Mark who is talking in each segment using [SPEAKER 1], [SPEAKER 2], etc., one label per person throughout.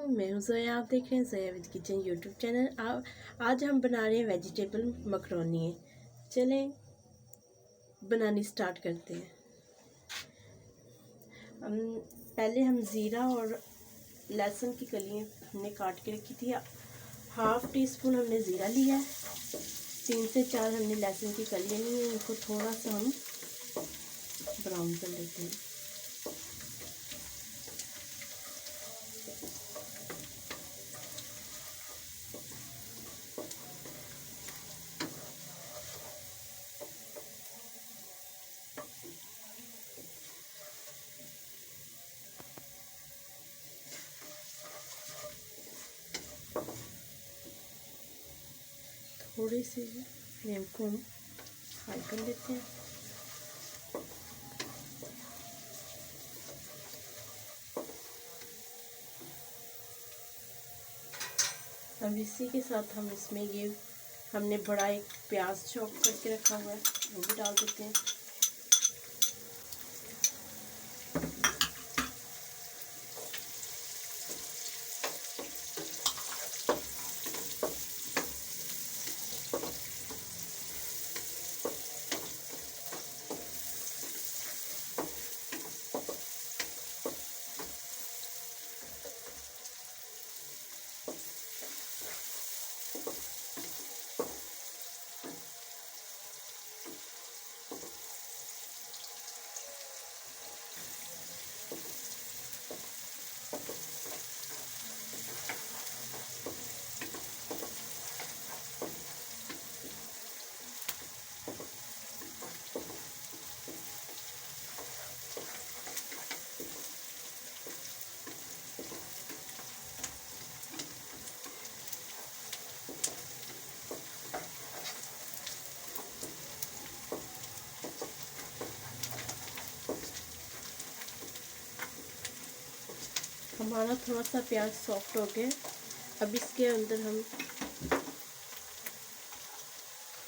[SPEAKER 1] मैं हूं ज़ोया। आप देख रहे हैं Zoya with kitchen YouTube channel. आज हम बना रहे हैं वेजिटेबल मकरोनी। चलें बनानी स्टार्ट करते हैं। पहले हम ज़ीरा और लहसुन की कलियां हमने काट के रखी थी। हाफ़ टी स्पून हमने ज़ीरा लिया है, 3 से 4 हमने लहसुन की कलियां ली हैं। इनको थोड़ा सा हम ब्राउन कर लेते हैं। थोड़ी सी फ्लेम को हम हाई कर लेते हैं। अब इसी के साथ हम इसमें ये हमने बड़ा एक प्याज चॉप करके रखा हुआ है, वो भी डाल देते हैं। हमारा थोड़ा सा प्याज सॉफ्ट हो गया। अब इसके अंदर हम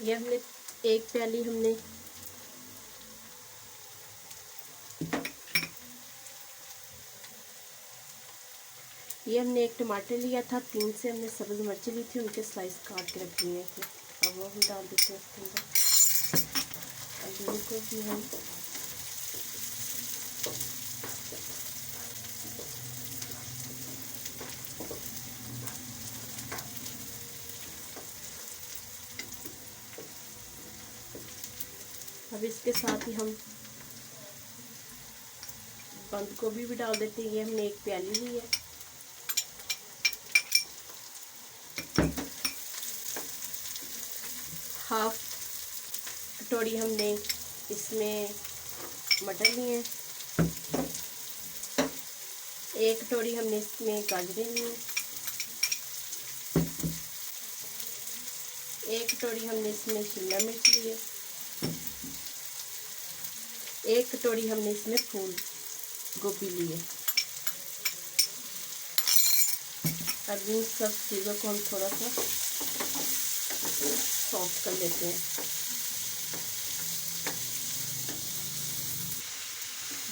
[SPEAKER 1] हमने एक प्याली हमने हमने एक टमाटर लिया था, 3 से हमने सब्ज़ मिर्ची ली थी, उनके स्लाइस काट के रख लिए थे। अब वो हम डाल देते हैं इसके अंदर। अब इनको भी हम अब इसके साथ ही हम बंद गोभी भी डाल देते हैं। ये हमने एक प्याली ली है। हाफ कटोरी हमने इसमें मटर लिए हैं। 1 कटोरी हमने इसमें गाजरें ली हैं। 1 कटोरी हमने इसमें शिमला मिर्च ली है। 1 कटोरी हमने इसमें फूल गोभी ली है। अब इन सब चीज़ों को हम थोड़ा सा सॉफ्ट कर लेते हैं।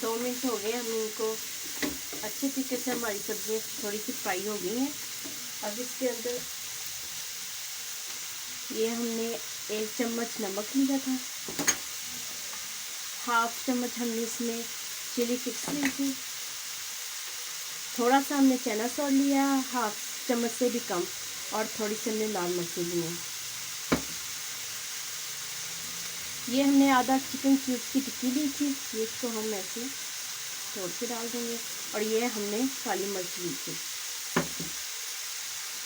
[SPEAKER 1] 2 मिनट हो गए, हम इनको अच्छे तरीके से हमारी सब्जियाँ थोड़ी सी फ्राई हो गई हैं। अब इसके अंदर ये हमने 1 चम्मच नमक लिया था, हाफ चम्मच हमने इसमें चिली फ्लेक्स ली थी, थोड़ा सा हमने चना सॉल्ट लिया, हाफ चम्मच से भी कम, और थोड़ी सी हमने लाल मिर्ची ली है। ये हमने आधा चिकन क्यूब की टिक्की ली थी, ये इसको हम ऐसे तोड़ के डाल देंगे। और ये हमने काली मिर्च ली थी,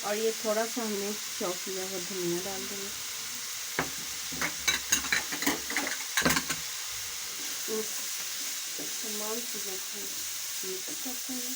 [SPEAKER 1] और ये थोड़ा सा हमने चॉप किया हुआ धनिया डाल देंगे। तमाम चीज़ों को मिक्स करते हैं।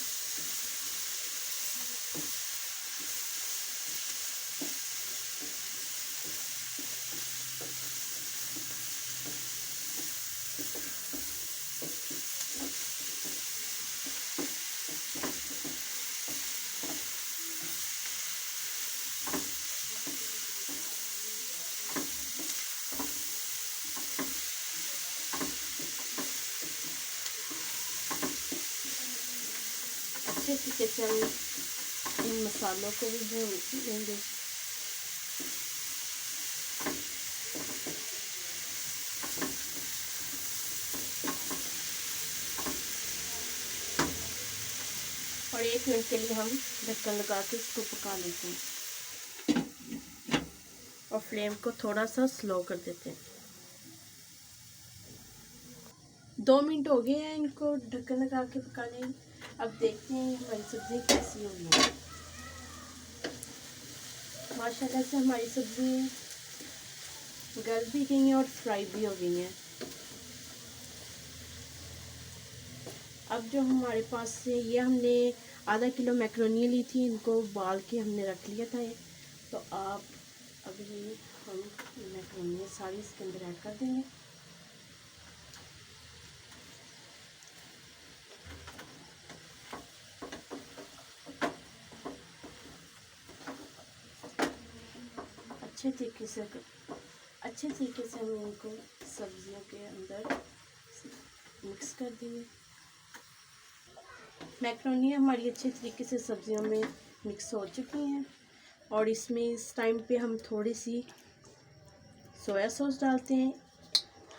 [SPEAKER 1] अच्छे तरीके से हम मसालों को भी भून लेंगे। और 1 मिनट के लिए हम ढक्कन लगा के इसको पका लेते हैं और फ्लेम को थोड़ा सा स्लो कर देते हैं। 2 मिनट हो गए हैं इनको ढक्कन लगा के पकाने। अब देखते हैं हमारी सब्ज़ी कैसी होगी। माशाल्लाह से हमारी सब्ज़ी गल भी गई हैं और फ्राई भी हो गई हैं। अब जो हमारे पास से ये हमने आधा किलो मैक्रोनी ली थी, इनको उबाल के हमने रख लिया था। तो आप अभी हम मैक्रोनी सारी इसके अंदर ऐड कर देंगे। अच्छे तरीके से हम इनको सब्जियों के अंदर मिक्स कर देंगे। मैक्रोनी हमारी अच्छे तरीके से सब्जियों में मिक्स हो चुकी हैं और इसमें इस टाइम पे हम थोड़ी सी सोया सॉस डालते हैं,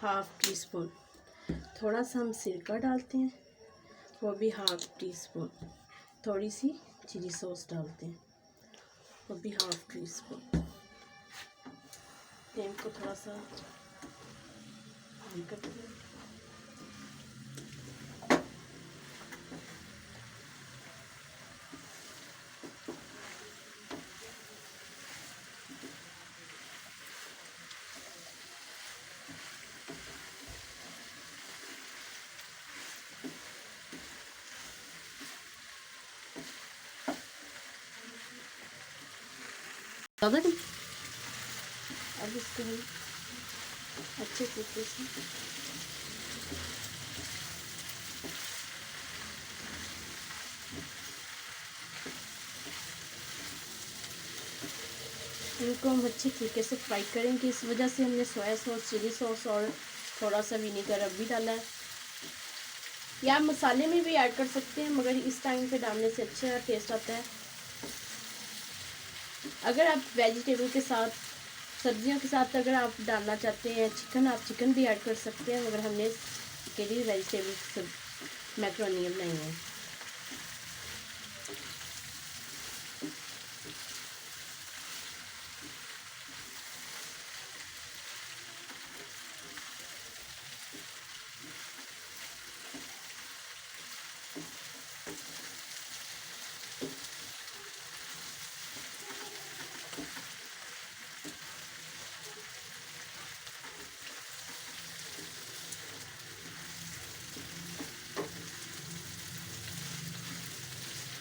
[SPEAKER 1] 1/2 टीस्पून। थोड़ा सा हम सिरका डालते हैं, वो भी 1/2 टीस्पून। थोड़ी सी चिली सॉस डालते हैं, वो भी 1/2 टीस्पून। फ्लेम को थोड़ा सा ऑन करते हैं। अब इसको हम अच्छे तरीके से इनको हम अच्छे तरीके से फ्राई करेंगे। इस वजह से हमने सोया सॉस, चिली सॉस और थोड़ा सा विनेगर अब भी डाला है। या आप मसाले में भी ऐड कर सकते हैं, मगर इस टाइम पे डालने से अच्छा टेस्ट आता है। अगर आप वेजिटेबल के साथ, सब्जियों के साथ अगर आप डालना चाहते हैं चिकन, आप चिकन भी ऐड कर सकते हैं, मगर हमने इसके लिए वेजिटेबल मैक्रोनी बनाई है।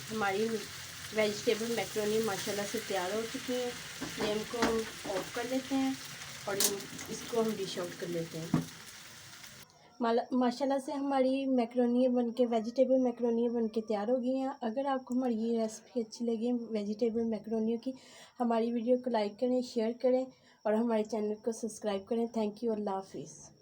[SPEAKER 1] हमारी वेजिटेबल मैक्रोनी माशाल्लाह से तैयार हो चुकी है। फ्लेम को हम ऑफ कर लेते हैं और इसको हम डिश आउट कर लेते हैं। माशाल्लाह से हमारी मैक्रोनी बन के, वेजिटेबल मैक्रोनी बन के तैयार हो गई हैं। अगर आपको हमारी ये रेसिपी अच्छी लगी वेजिटेबल मैक्रोनी की, हमारी वीडियो को लाइक करें, शेयर करें और हमारे चैनल को सब्सक्राइब करें। Thank you. अल्लाह हाफिज़।